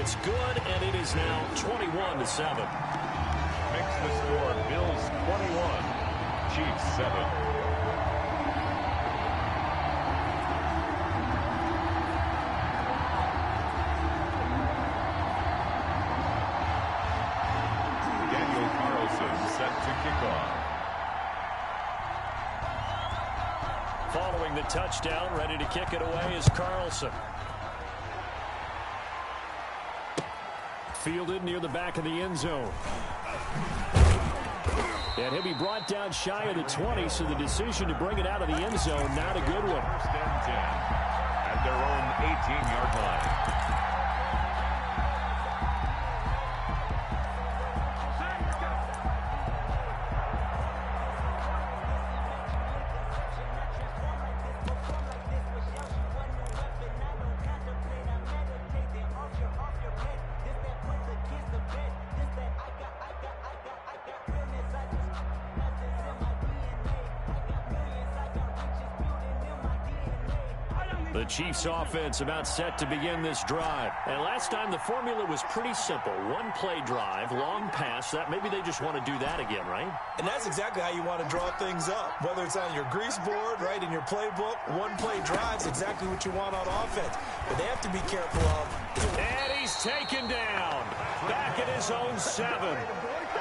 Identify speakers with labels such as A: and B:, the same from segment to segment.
A: It's good, and it is now 21-7.
B: Makes the score Bills 21, Chiefs 7. Set to kick off.
A: Following the touchdown, ready to kick it away is Carlson. Fielded near the back of the end zone. And he'll be brought down shy of the 20, so the decision to bring it out of the end zone, not a good one.
B: First and 10 at their own 18-yard line.
A: The Chiefs offense about set to begin this drive. And last time the formula was pretty simple. One play drive, long pass. That maybe they just want to do that again, right?
C: And that's exactly how you want to draw things up. Whether it's on your grease board, right, in your playbook, one play drive's exactly what you want on offense. But they have to be careful of.
A: And he's taken down. Back at his own 7.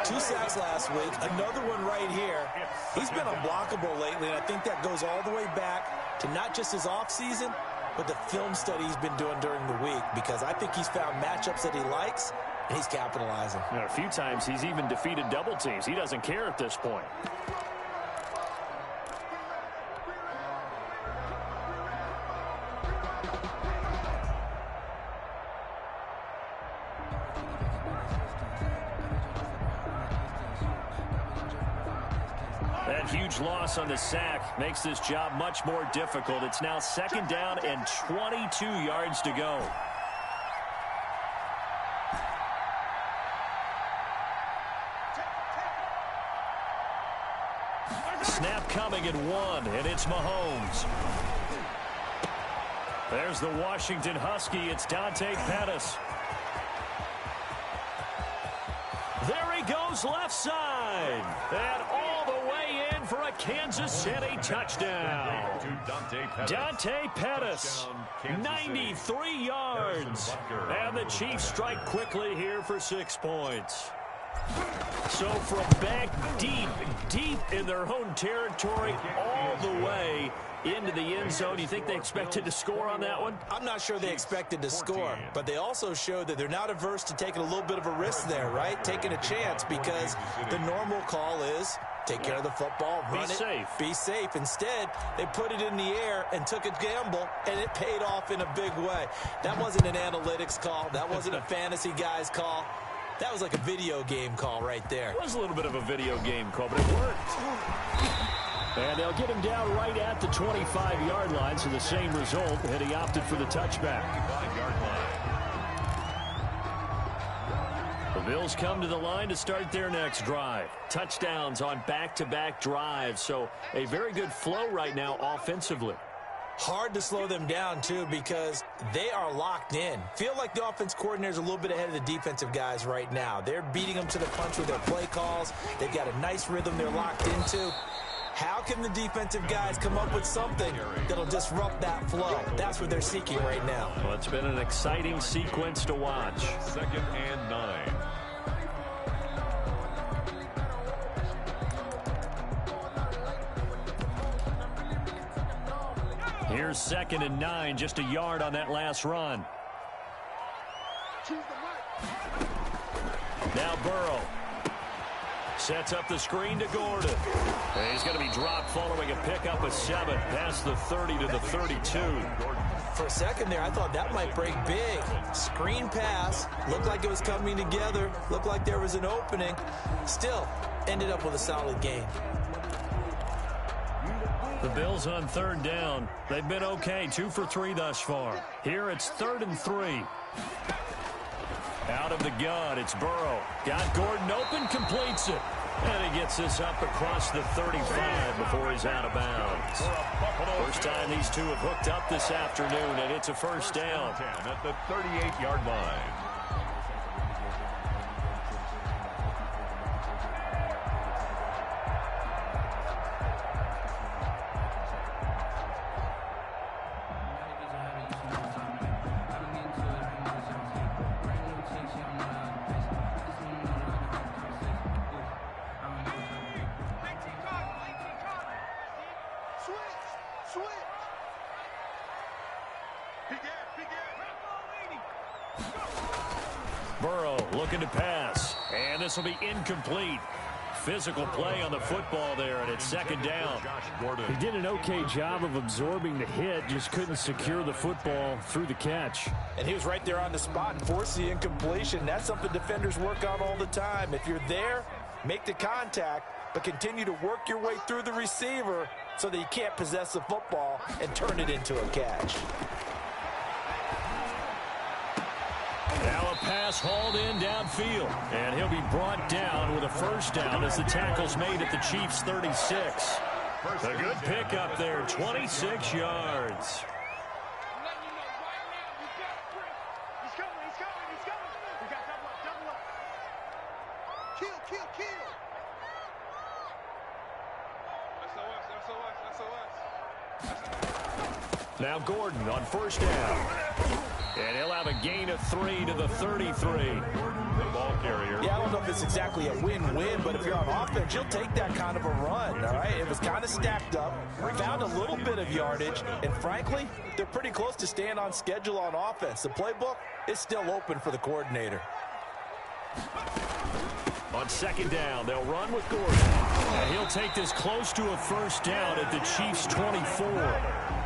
C: 2 sacks last week, another one right here. He's been unblockable lately, and I think that goes all the way back to not just his offseason, but the film study he's been doing during the week, because I think he's found matchups that he likes, and he's capitalizing.
A: A few times he's even defeated double teams. He doesn't care at this point. That huge loss on the sack makes this job much more difficult. It's now 2nd down and 22 yards to go. Snap coming at 1, and it's Mahomes. There's the Washington Husky. It's Dante Pettis. There he goes left side. And all the way in for a Kansas City touchdown. Dante Pettis, 93 yards. And the Chiefs strike quickly here for 6 points. So from back deep in their own territory, all the way into the end zone. You think they expected to score on that one?
C: I'm not sure they expected to score, but they also showed that they're not averse to taking a little bit of a risk there, right? Taking a chance, because the normal call is take care of the football, run it, be safe. Instead, they put it in the air and took a gamble, and it paid off in a big way. That wasn't an analytics call. That wasn't a fantasy guy's call. That was like a video game call right there.
A: It was a little bit of a video game call, but it worked. And they'll get him down right at the 25-yard line, so the same result, and he opted for the touchback. The Bills come to the line to start their next drive. Touchdowns on back-to-back drives, so a very good flow right now offensively.
C: Hard to slow them down, too, because they are locked in. Feel like the offense coordinator's a little bit ahead of the defensive guys right now. They're beating them to the punch with their play calls. They've got a nice rhythm they're locked into. How can the defensive guys come up with something that'll disrupt that flow? That's what they're seeking right now.
A: Well, it's been an exciting sequence to watch.
B: 2nd and 9.
A: Here's 2nd and 9, just a yard on that last run. Now Burrow sets up the screen to Gordon. And he's going to be dropped following a pickup of 7 past the 30 to the 32.
C: For a second there, I thought that might break big. Screen pass. Looked like it was coming together. Looked like there was an opening. Still, ended up with a solid gain.
A: The Bills on 3rd down. They've been okay, 2 for 3 thus far. Here it's 3rd and 3. Out of the gun, it's Burrow. Got Gordon open, completes it. And he gets this up across the 35 before he's out of bounds. First time these two have hooked up this afternoon, and it's a first down.
B: At the 38-yard line.
A: Burrow looking to pass, and this will be incomplete. Physical play on the football there, and it's second down.
D: He did an okay job of absorbing the hit, just couldn't secure the football through the catch.
C: And he was right there on the spot and forced the incompletion. That's something defenders work on all the time. If you're there, make the contact, but continue to work your way through the receiver so that you can't possess the football and turn it into a catch.
A: Now a pass hauled in downfield, and he'll be brought down with a first down as the tackle's made at the Chiefs' 36. A good pickup there, 26 yards. Now Gordon on first down. And he'll have a gain of 3 to the 33.
B: The ball carrier.
C: Yeah, I don't know if it's exactly a win-win, but if you're on offense, you'll take that kind of a run, all right? It was kind of stacked up, found a little bit of yardage, and frankly, they're pretty close to staying on schedule on offense. The playbook is still open for the coordinator.
A: On second down, they'll run with Gordon. And he'll take this close to a first down at the Chiefs' 24.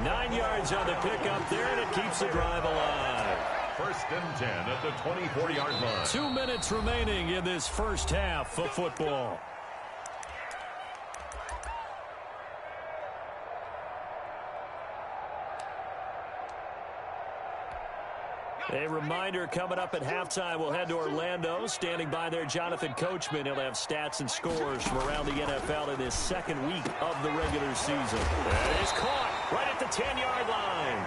A: 9 yards on the pickup there, and it keeps the drive alive.
B: First and 10 at the 24-yard line.
A: 2 minutes remaining in this first half of football. A reminder, coming up at halftime, we'll head to Orlando. Standing by there, Jonathan Coachman. He'll have stats and scores from around the NFL in his second week of the regular season. That is caught right at the 10-yard line.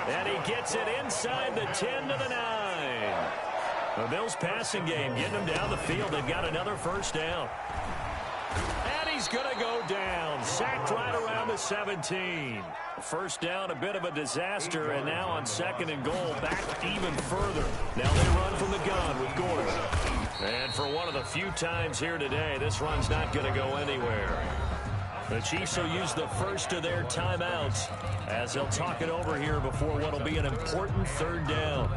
A: And he gets it inside the 10 to the 9. The Bills passing game getting them down the field. They've got another first down. And he's going to go down. Sacked right around the 17. First down, a bit of a disaster, and now on second and goal, back even further. Now they run from the gun with Gordon. And for one of the few times here today, this run's not going to go anywhere. The Chiefs will use the first of their timeouts as they'll talk it over here before what will be an important third down.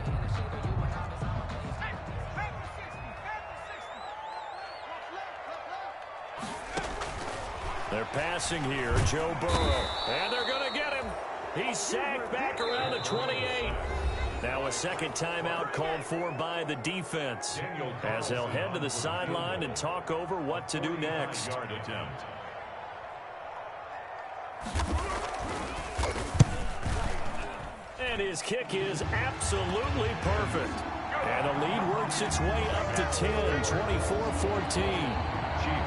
A: They're passing here, Joe Burrow. And they're going to get him. He's sacked back around the 28. Now a second timeout called for by the defense as they'll head to the sideline and talk over what to do next. And his kick is absolutely perfect. And the lead works its way up to 10, 24-14.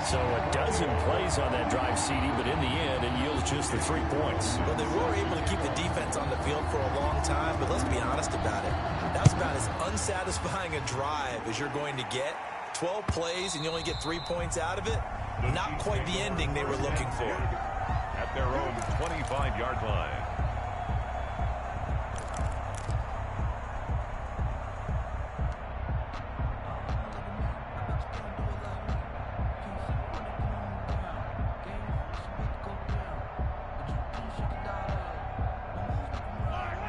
A: So a dozen plays on that drive, CD, but in the end, it yields just the 3 points.
C: Well, they were able to keep the defense on the field for a long time, but let's be honest about it. That's about as unsatisfying a drive as you're going to get. 12 plays and you only get 3 points out of it. Not quite the ending they were looking for.
B: At their own 25-yard line.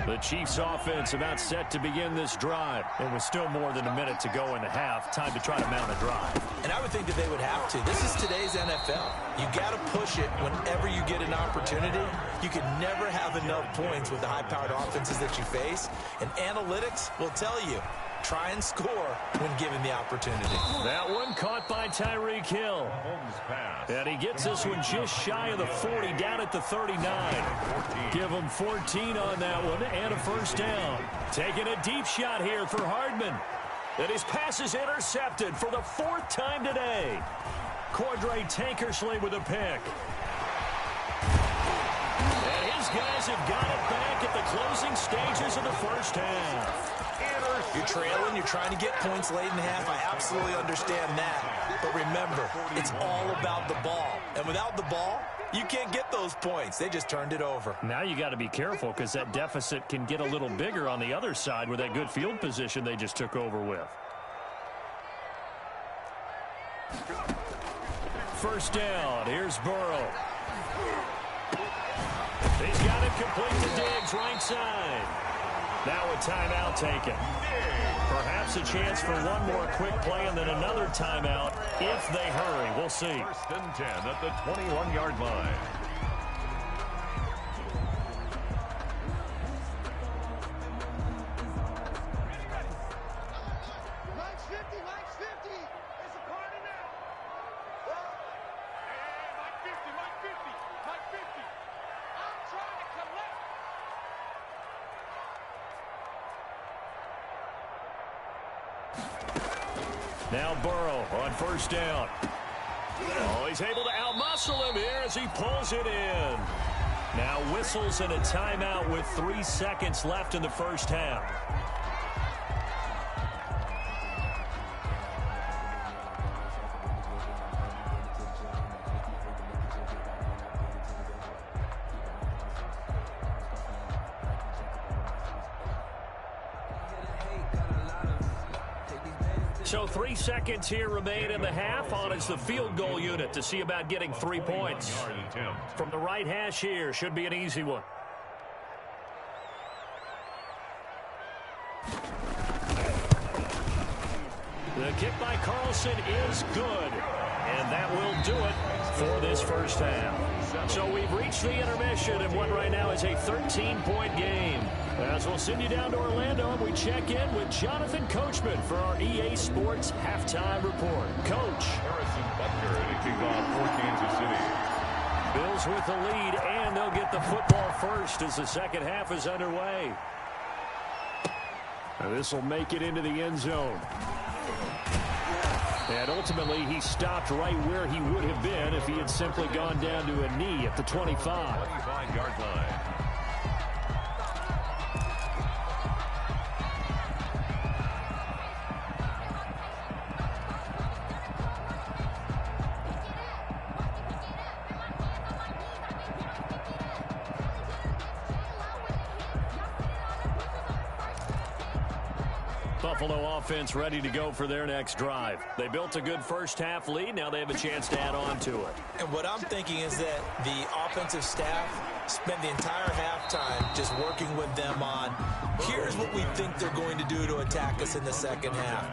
A: The Chiefs offense about set to begin this drive. And with still more than a minute to go in the half, time to try to mount a drive.
C: And I would think that they would have to. This is today's NFL. You got to push it whenever you get an opportunity. You can never have enough points with the high-powered offenses that you face. And analytics will tell you, try and score when given the opportunity.
A: That one caught by Tyreek Hill. And he gets this one just shy of the 40, down at the 39. Give him 14 on that one and a first down. Taking a deep shot here for Hardman. And his pass is intercepted for the 4th time today. Cordray Tankersley with a pick. And his guys have got it back at the closing stages of the first half.
C: You're trailing, you're trying to get points late in the half. I absolutely understand that. But remember, it's all about the ball. And without the ball, you can't get those points. They just turned it over.
A: Now you got to be careful because that deficit can get a little bigger on the other side with that good field position they just took over with. First down. Here's Burrow. He's got it complete to Diggs, right side. Now a timeout taken. Perhaps a chance for one more quick play and then another timeout if they hurry. We'll see.
B: 1st and 10 at the 21-yard line.
A: Now Burrow on 1st down. Oh, he's able to outmuscle him here as he pulls it in. Now whistles and a timeout with 3 seconds left in the 1st half. So 3 seconds here remain in the half. On is the field goal unit to see about getting 3 points. From the right hash here, should be an easy one. The kick by Carlson is good. And that will do it for this 1st half. So we've reached the intermission in what right now is a 13-point game. As we'll send you down to Orlando, and we check in with Jonathan Coachman for our EA Sports Halftime Report. Coach.
B: Harrison Butker to kick off for Kansas City.
A: Bills with the lead, and they'll get the football first as the 2nd half is underway.
D: This will make it into the end zone. And ultimately, he stopped right where he would have been if he had simply gone down to a knee at the 25.
B: 25-yard line.
A: Buffalo offense ready to go for their next drive. They built a good 1st half lead. Now they have a chance to add on to it.
C: And what I'm thinking is that the offensive staff spent the entire halftime just working with them on, here's what we think they're going to do to attack us in the 2nd half.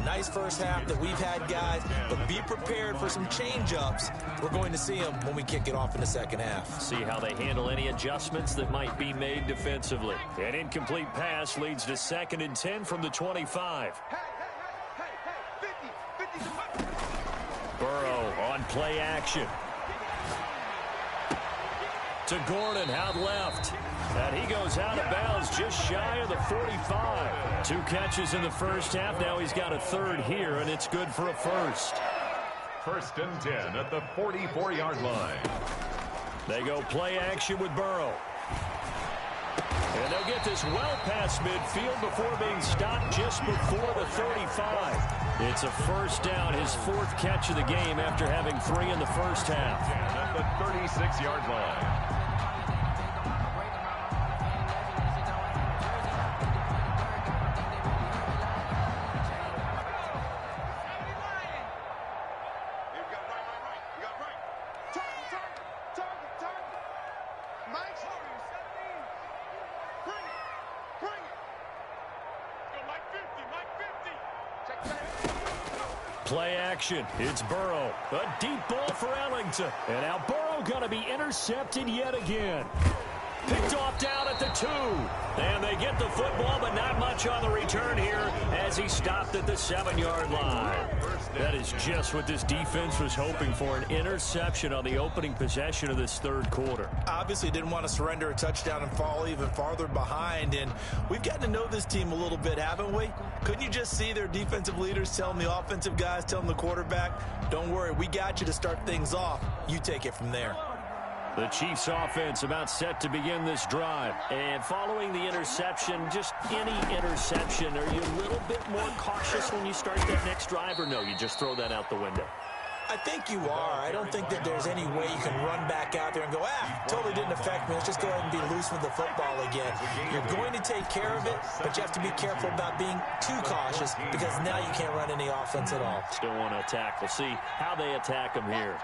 C: Nice 1st half that we've had, guys, but be prepared for some change-ups. We're going to see them when we kick it off in the 2nd half.
A: See how they handle any adjustments that might be made defensively. An incomplete pass leads to 2nd and 10 from the 25. Burrow on play action. To Gordon out left. And he goes out of bounds just shy of the 45. 2 catches in the 1st half. Now he's got a 3rd here, and it's good for a 1st.
B: 1st and 10 at the 44-yard line.
A: They go play action with Burrow. And they'll get this well past midfield before being stopped just before the 35. It's a 1st down, his 4th catch of the game after having 3 in the 1st half.
B: At the 36-yard line.
A: Play action. It's Burrow. A deep ball for Ellington. And now Burrow going to be intercepted yet again. Picked off down at the 2. And they get the football, but not much on the return here as he stopped at the 7-yard line. That is just what this defense was hoping for, an interception on the opening possession of this 3rd quarter.
C: Obviously didn't want to surrender a touchdown and fall even farther behind, and we've gotten to know this team a little bit, haven't we? Couldn't you just see their defensive leaders telling the offensive guys, telling the quarterback, don't worry, we got you to start things off. You take it from there.
A: The Chiefs offense about set to begin this drive. And following the interception, just any interception, are you a little bit more cautious when you start that next drive, or no, you just throw that out the window?
C: I think you are. I don't think that there's any way you can run back out there and go, totally didn't affect me. Let's just go ahead and be loose with the football again. You're going to take care of it, but you have to be careful about being too cautious because now you can't run any offense at all.
A: Still want to attack. We'll see how they attack them here.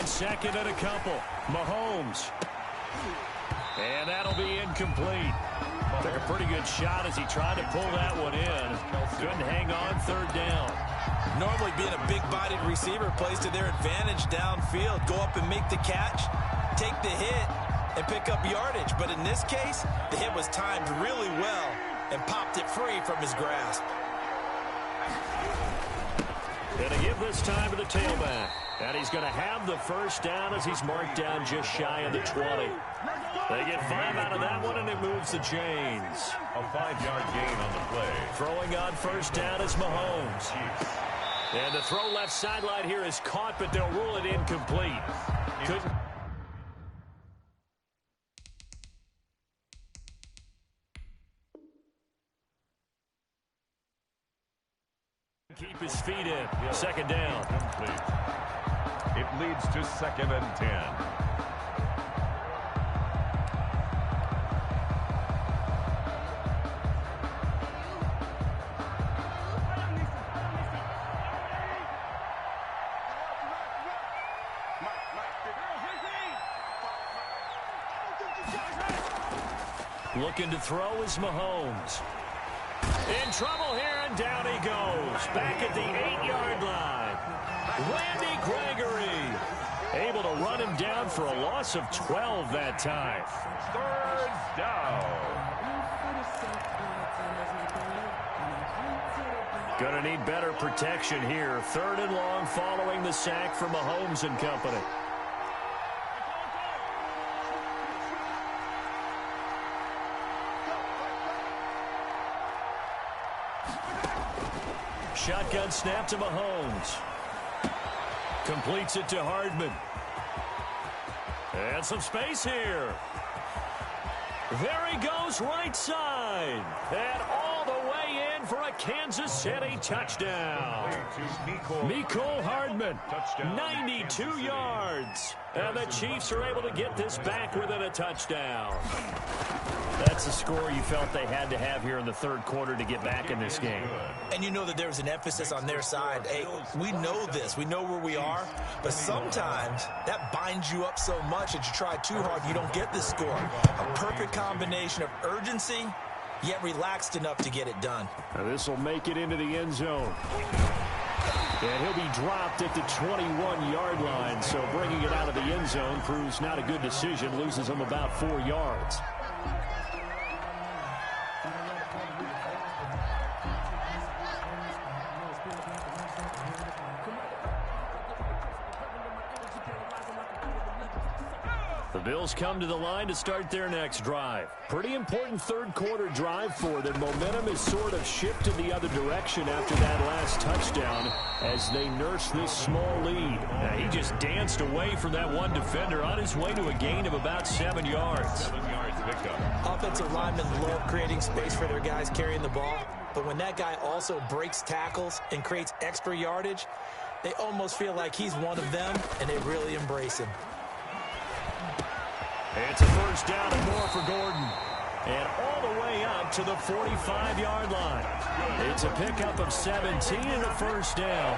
A: on second and a couple. Mahomes. And that'll be incomplete. Took a pretty good shot as he tried to pull that one in. Couldn't hang on third down.
C: Normally being a big-bodied receiver plays to their advantage downfield. Go up and make the catch, take the hit, and pick up yardage. But in this case, the hit was timed really well and popped it free from his grasp.
A: Gonna give this time to the tailback. And he's going to have the first down as he's marked down just shy of the 20. They get 5 out of that one, and it moves the chains.
B: A 5-yard gain on the play.
A: Throwing on first down is Mahomes. And the throw left sideline here is caught, but they'll rule it incomplete. Couldn't keep his feet in. Second down.
B: It leads to 2nd and 10.
A: Looking to throw is Mahomes. In trouble here, and down he goes. Back at the 8-yard line. Randy Gregory able to run him down for a loss of 12 that time.
B: 3rd down.
A: Gonna need better protection here. 3rd and long following the sack from Mahomes and company. Shotgun snap to Mahomes. Completes it to Hardman. And some space here. There he goes right side. And all the way in for a Kansas City touchdown. Mecole Hardman, 92 yards. And the Chiefs are able to get this back within a touchdown. That's the score you felt they had to have here in the 3rd quarter to get back in this game.
C: And you know that there was an emphasis on their side. Hey, we know this. We know where we are. But sometimes that binds you up so much that you try too hard, you don't get the score. A perfect combination of urgency, yet relaxed enough to get it done.
D: Now this will make it into the end zone. And he'll be dropped at the 21-yard line. So bringing it out of the end zone proves not a good decision. Loses him about 4 yards. The Bills come to the line to start their next drive. Pretty important 3rd quarter drive for them. Momentum is sort of shifted the other direction after that last touchdown as they nurse this small lead.
A: Now, he just danced away from that one defender on his way to a gain of about 7 yards.
B: 7 yards pickup.
C: Offensive linemen love creating space for their guys carrying the ball. But when that guy also breaks tackles and creates extra yardage, they almost feel like he's one of them, and they really embrace him.
A: It's a first down and more for Gordon. And all the way up to the 45-yard line. It's a pickup of 17 and a first down.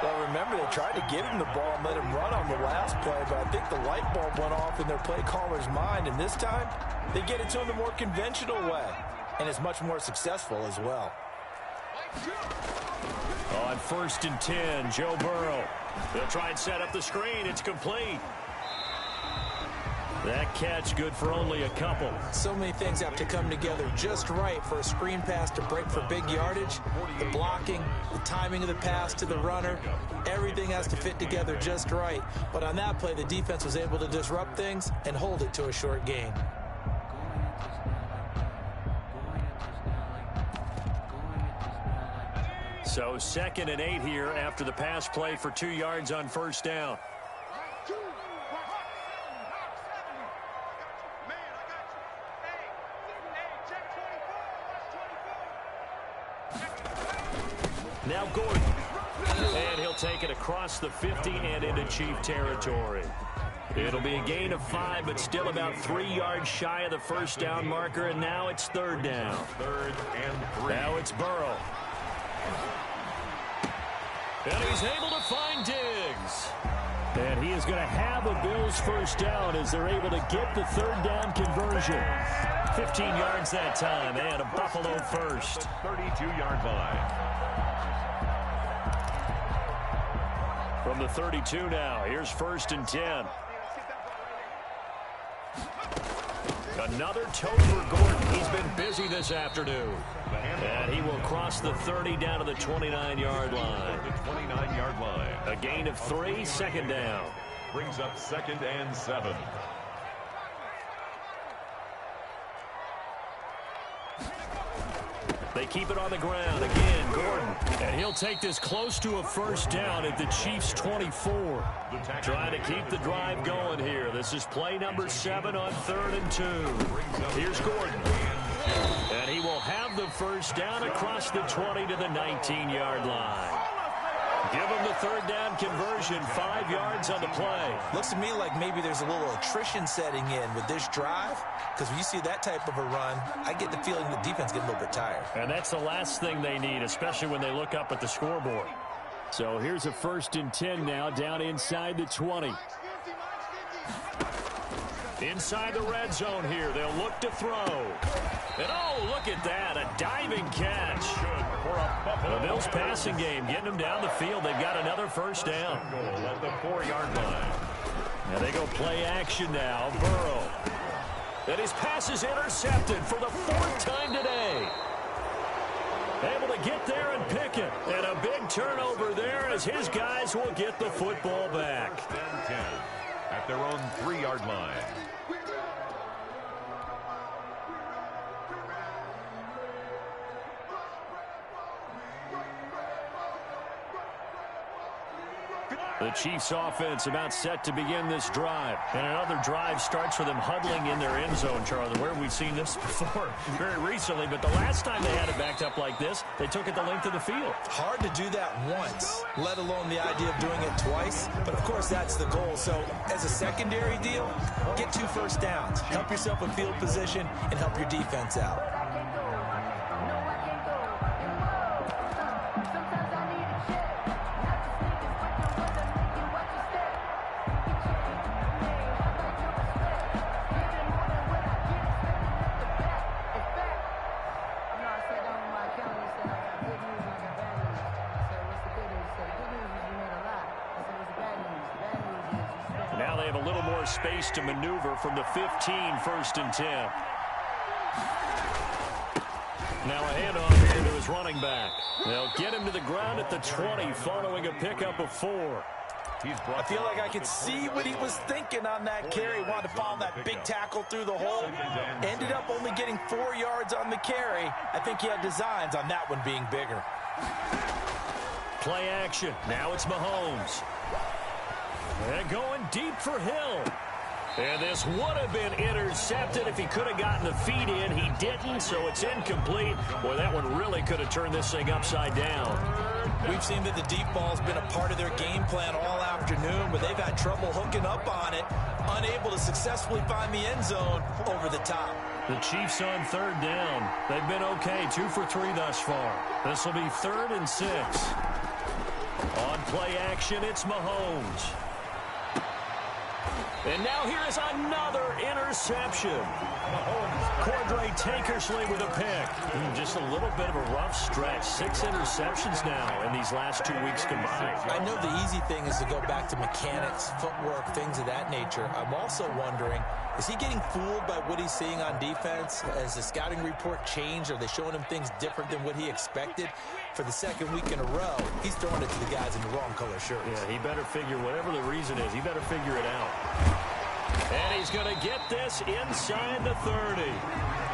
C: Well, remember, they tried to give him the ball and let him run on the last play, but I think the light bulb went off in their play caller's mind, and this time they get it to him the more conventional way, and it's much more successful as well.
A: On 1st and 10, Joe Burrow. They'll try and set up the screen. It's complete. That catch good for only a couple.
C: So many things have to come together just right for a screen pass to break for big yardage. The blocking, the timing of the pass to the runner, everything has to fit together just right. But on that play, the defense was able to disrupt things and hold it to a short gain.
A: So 2nd and 8 here after the pass play for 2 yards on first down. Now Gordon. And he'll take it across the 50 and into Chief territory. It'll be a gain of 5, but still about 3 yards shy of the first down marker, and now it's 3rd down.
B: 3rd and 3.
A: Now it's Burrow. And he's able to find Diggs.
D: And he is going to have a Bills first down as they're able to get the third down conversion. 15 yards that time, and a Buffalo first.
B: 32-yard line.
D: From the 32 now, here's 1st and 10. Another toe for Gordon. He's been busy this afternoon. And he will cross the 30 down to the 29-yard line.
B: The 29-yard line.
D: A gain of 3, 2nd down.
B: Brings up 2nd and 7.
D: They keep it on the ground. Again, Gordon. And he'll take this close to a first down at the Chiefs' 24. Trying to keep the drive going here. This is play number 7 on 3rd and 2. Here's Gordon. And he will have the first down across the 20 to the 19-yard line. Give him the third down conversion, 5 yards on the play.
C: Looks to me like maybe there's a little attrition setting in with this drive, because when you see that type of a run, I get the feeling the defense gets a little bit tired.
D: And that's the last thing they need, especially when they look up at the scoreboard. So here's a 1st and 10 now, down inside the 20. Inside the red zone here, they'll look to throw. And oh, look at that, a diving catch. The Bills passing game, getting them down the field. They've got another first down.
B: At the 4-yard line.
D: Now they go play action now, Burrow. And his pass is intercepted for the 4th time today. Able to get there and pick it. And a big turnover there as his guys will get the football back.
B: 10 at their own 3-yard line.
D: The Chiefs offense about set to begin this drive. And another drive starts with them huddling in their end zone, Charlie, where we've seen this before very recently. But the last time they had it backed up like this, they took it the length of the field.
C: Hard to do that once, let alone the idea of doing it twice. But, of course, that's the goal. So, as a secondary deal, get 2 first downs. Help yourself with field position and help your defense out.
D: Now they have a little more space to maneuver from the 15, 1st and 10. Now a handoff here to his running back. They'll get him to the ground at the 20 following a pickup of 4.
C: I feel like I could see what he was thinking on that carry. Wanted to follow that big tackle through the hole. Ended up only getting 4 yards on the carry. I think he had designs on that one being bigger.
D: Play action. Now it's Mahomes. And going deep for Hill. And this would have been intercepted if he could have gotten the feet in. He didn't, so it's incomplete. Boy, that one really could have turned this thing upside down.
C: We've seen that the deep ball's been a part of their game plan all afternoon, but they've had trouble hooking up on it, unable to successfully find the end zone over the top.
D: The Chiefs on 3rd down. They've been okay, 2 for 3 thus far. This will be 3rd and 6. On play action, it's Mahomes. And now here is another interception. Cordray Tankersley with a pick. Just a little bit of a rough stretch. 6 interceptions now in these last 2 weeks combined.
C: I know the easy thing is to go back to mechanics, footwork, things of that nature. I'm also wondering, is he getting fooled by what he's seeing on defense? Has the scouting report changed? Are they showing him things different than what he expected? For the 2nd week in a row, he's throwing it to the guys in the wrong color shirts.
D: Yeah, he better figure, whatever the reason is, he better figure it out. And he's going to get this inside the 30.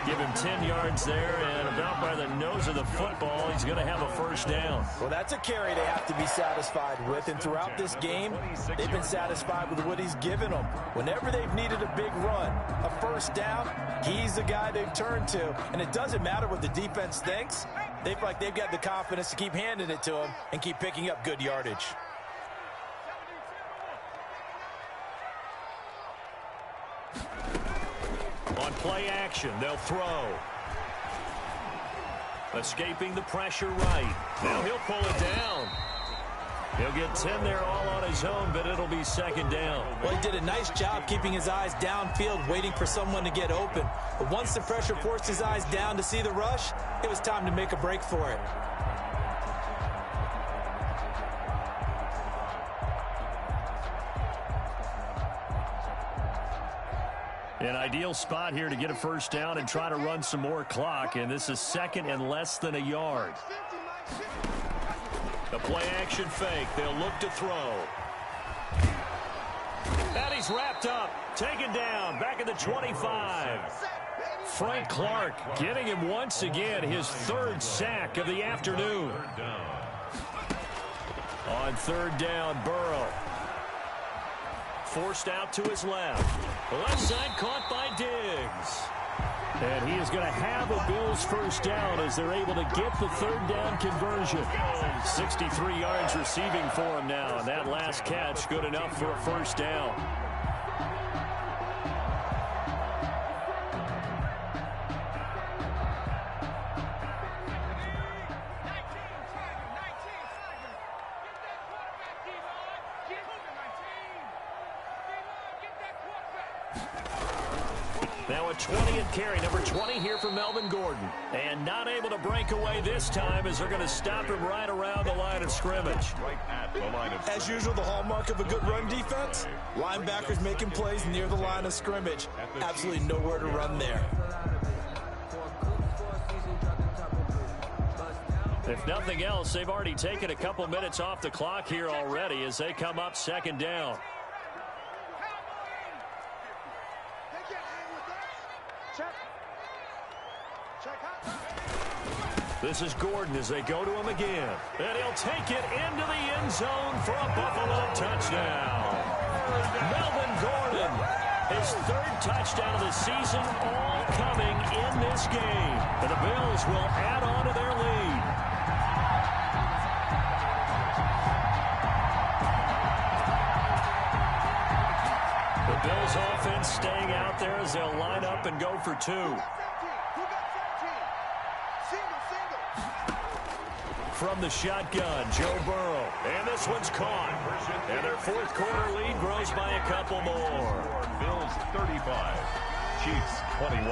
D: Give him 10 yards there, and about by the nose of the football, he's going to have a first down.
C: Well, that's a carry they have to be satisfied with, and throughout this game, they've been satisfied with what he's given them. Whenever they've needed a big run, a first down, he's the guy they've turned to. And it doesn't matter what the defense thinks. They feel like they've got the confidence to keep handing it to him and keep picking up good yardage.
D: On play action, they'll throw. Escaping the pressure right. Now he'll pull it down. He'll
A: He'll get 10 there all on his own, but it'll be second down.
C: Well, he did a nice job keeping his eyes downfield, waiting for someone to get open. But once the pressure forced his eyes down to see the rush, it was time to make a break for it.
A: An ideal spot here to get a first down and try to run some more clock, and this is second and less than a yard. The play-action fake. They'll look to throw. And he's wrapped up. Taken down. Back at the 25. Frank Clark getting him once again his third sack of the afternoon. On third down, Burrow. Forced out to his left. Left side caught by Diggs. And he is going to have a Bills first down as they're able to get the third down conversion. 63 yards receiving for him now. And that last catch good enough for a first down. Now a 20th carry, number 20 here for Melvin Gordon. And not able to break away this time as they're going to stop him right around the line of scrimmage.
C: As usual, the hallmark of a good run defense, linebackers making plays near the line of scrimmage. Absolutely nowhere to run there.
A: If nothing else, they've already taken a couple minutes off the clock here already as they come up second down. This is Gordon as they go to him again. And he'll take it into the end zone for a Buffalo touchdown. Melvin Gordon, his third touchdown of the season, all coming in this game. And the Bills will add on to their lead. The Bills offense staying out there as they'll line up and go for two. From the shotgun, Joe Burrow. And this one's caught. And their fourth quarter lead grows by a couple more.
B: Bills 35, Chiefs 21.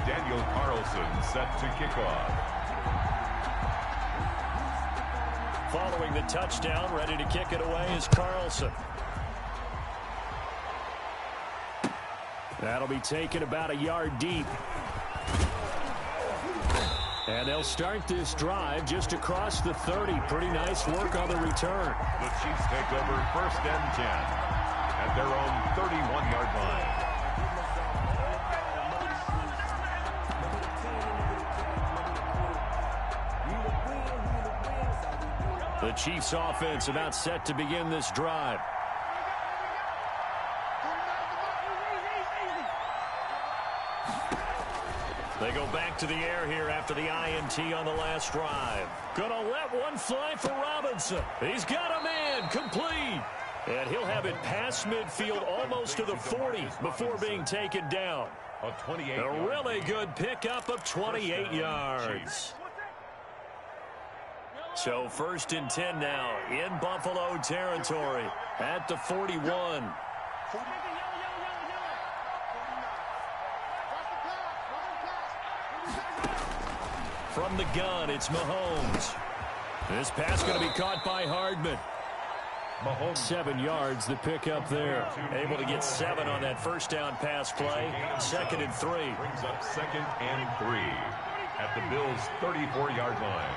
B: Daniel Carlson set to kick off.
A: Following the touchdown, ready to kick it away is Carlson. That'll be taken about a yard deep. And they'll start this drive just across the 30. Pretty nice work on the return.
B: The Chiefs take over first and 10 at their own 31-yard line.
A: The Chiefs offense about set to begin this drive. They go back to the air here after the INT on the last drive. Gonna let one fly for Robinson. He's got a man, complete. And he'll have it past midfield almost to the 40 before being taken down. A really good pickup of 28 yards. So first and 10 now in Buffalo territory at the 41. From the gun, it's Mahomes. This pass going to be caught by Hardman.
B: Mahomes.
A: 7 yards, the pickup there. Able to get 7 on that first down pass play. Second and 3.
B: Brings up second and 3 at the Bills' 34-yard line.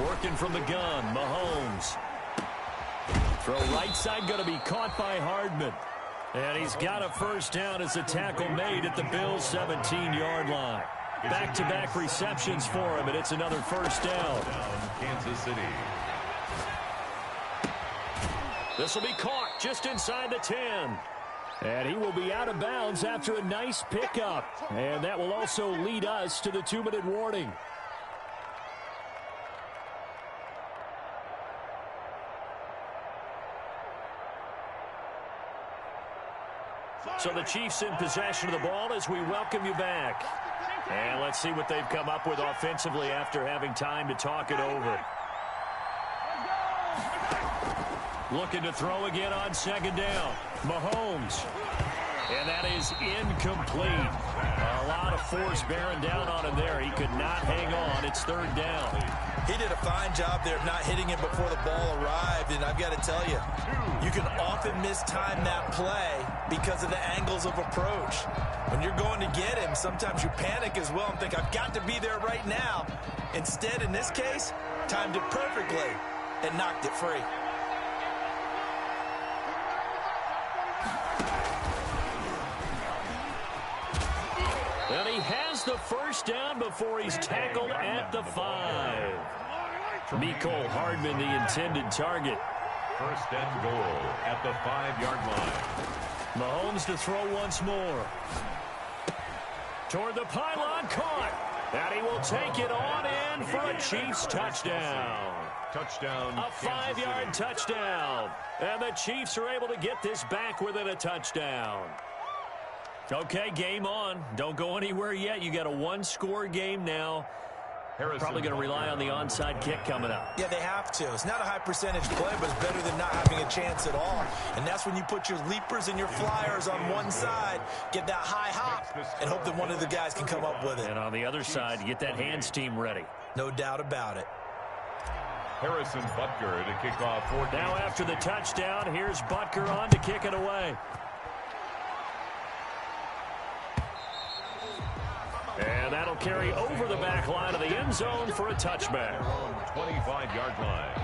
A: Working from the gun, Mahomes. Throw right side going to be caught by Hardman. And he's got a first down as a tackle made at the Bills' 17-yard line. Back-to-back receptions for him, and it's another first down.
B: Kansas City.
A: This will be caught just inside the 10. And he will be out of bounds after a nice pickup. And that will also lead us to the 2-minute warning.
D: So the Chiefs in possession of the ball as we welcome you back. And let's see what they've come up with offensively after having time to talk it over. Looking to throw again on second down. Mahomes. And that is incomplete. A lot of force bearing down on him there. He could not hang on. It's third down.
C: He did a fine job there of not hitting it before the ball arrived. And I've got to tell you, you can often mistime that play because of the angles of approach. When you're going to get him, sometimes you panic as well and think, I've got to be there right now. Instead, in this case, timed it perfectly and knocked it free.
D: And he has the first down before he's tackled at the 5. Mecole Hardman, the intended target.
B: First and goal at the 5-yard line.
D: Mahomes to throw once more. Toward the pylon, caught. And he will take it on in for a Chiefs touchdown.
B: Touchdown.
D: A 5-yard touchdown. And the Chiefs are able to get this back within a touchdown. Okay, game on. Don't go anywhere yet. You got a one-score game now. Probably going to rely on the onside kick coming up.
C: Yeah, they have to. It's not a high-percentage play, but it's better than not having a chance at all. And that's when you put your leapers and your flyers on one side, get that high hop, and hope that one of the guys can come up with it.
D: And on the other side, you get that hands team ready.
C: No doubt about it.
B: Harrison Butker to kick off 14.
D: Now after the touchdown, here's Butker on to kick it away. And that'll carry over the back line of the end zone for a touchback.
B: 25-yard line.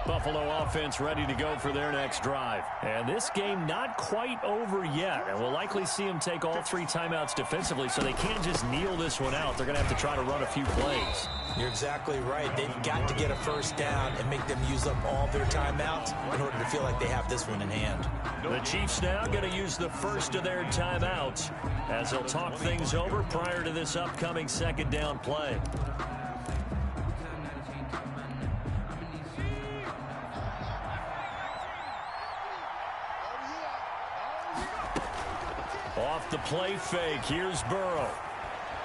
D: Buffalo offense ready to go for their next drive. And this game not quite over yet. And we'll likely see them take all 3 timeouts defensively, so they can't just kneel this one out. They're going to have to try to run a few plays.
C: You're exactly right. They've got to get a first down and make them use up all their timeouts in order to feel like they have this one in hand.
D: The Chiefs now going to use the first of their timeouts as they'll talk things over prior to this upcoming second down play. Off the play fake, here's Burrow.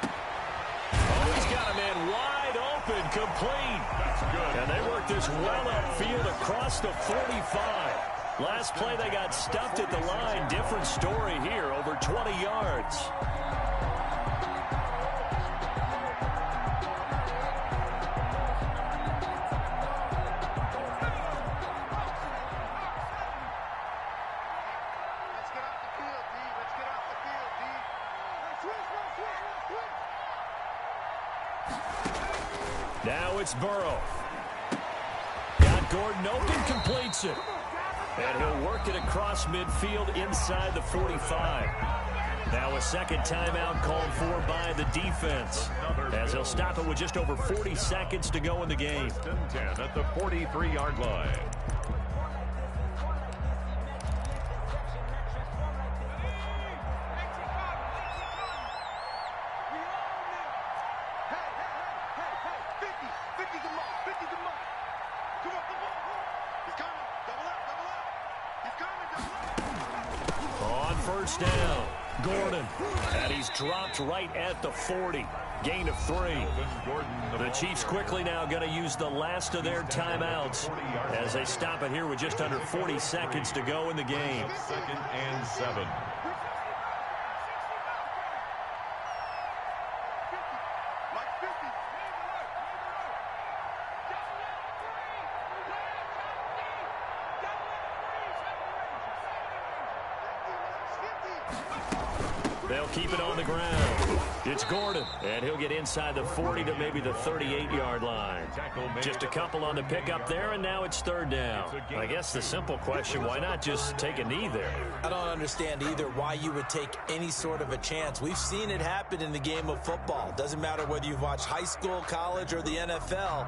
D: Oh, he's got a man wide open, complete.
B: That's good.
D: And they work this well upfield across the 45. Last play they got stuffed at the line. Different story here, over 20 yards. Now it's Burrow. Got Gordon open, completes it. And he'll work it across midfield inside the 45. Now a second timeout called for by the defense, as he'll stop it with just over 40 seconds to go in the game.
B: 10 at the 43-yard line.
D: First down, Gordon, and he's dropped right at the 40. Gain of 3. The Chiefs quickly now going to use the last of their timeouts as they stop it here with just under 40 seconds to go in the game.
B: 2nd and 7.
D: They'll keep it on the ground. It's Gordon, and he'll get inside the 40 to maybe the 38-yard line. Just a couple on the pickup there, and now it's third down. I guess the simple question, why not just take a knee there?
C: I don't understand either why you would take any sort of a chance. We've seen it happen in the game of football. Doesn't matter whether you've watched high school, college, or the NFL.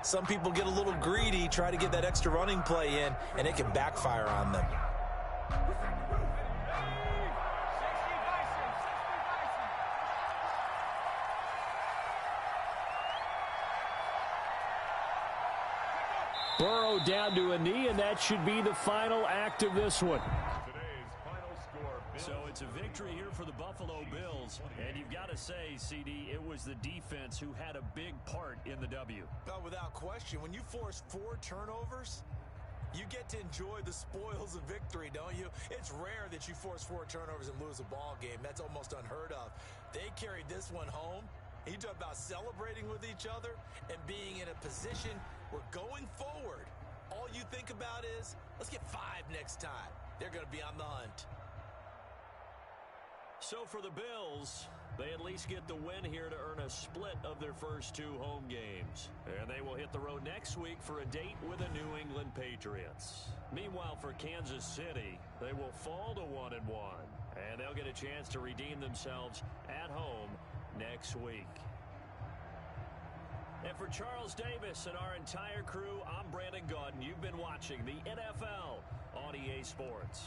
C: Some people get a little greedy, try to get that extra running play in, and it can backfire on them.
D: Burrow down to a knee, and that should be the final act of this one.
B: Today's final score.
D: So it's a victory here for the Buffalo Bills. And you've got to say, CD, it was the defense who had a big part in the W.
C: Without question, when you force 4 turnovers, you get to enjoy the spoils of victory, don't you? It's rare that you force 4 turnovers and lose a ball game. That's almost unheard of. They carried this one home. You talk about celebrating with each other and being in a position where going forward, all you think about is, let's get 5 next time. They're going to be on the hunt.
D: So for the Bills, they at least get the win here to earn a split of their first 2 home games. And they will hit the road next week for a date with the New England Patriots. Meanwhile, for Kansas City, they will fall to 1-1. And they'll get a chance to redeem themselves at home next week. And for Charles Davis and our entire crew, I'm Brandon Gaudin. You've been watching the NFL on EA Sports.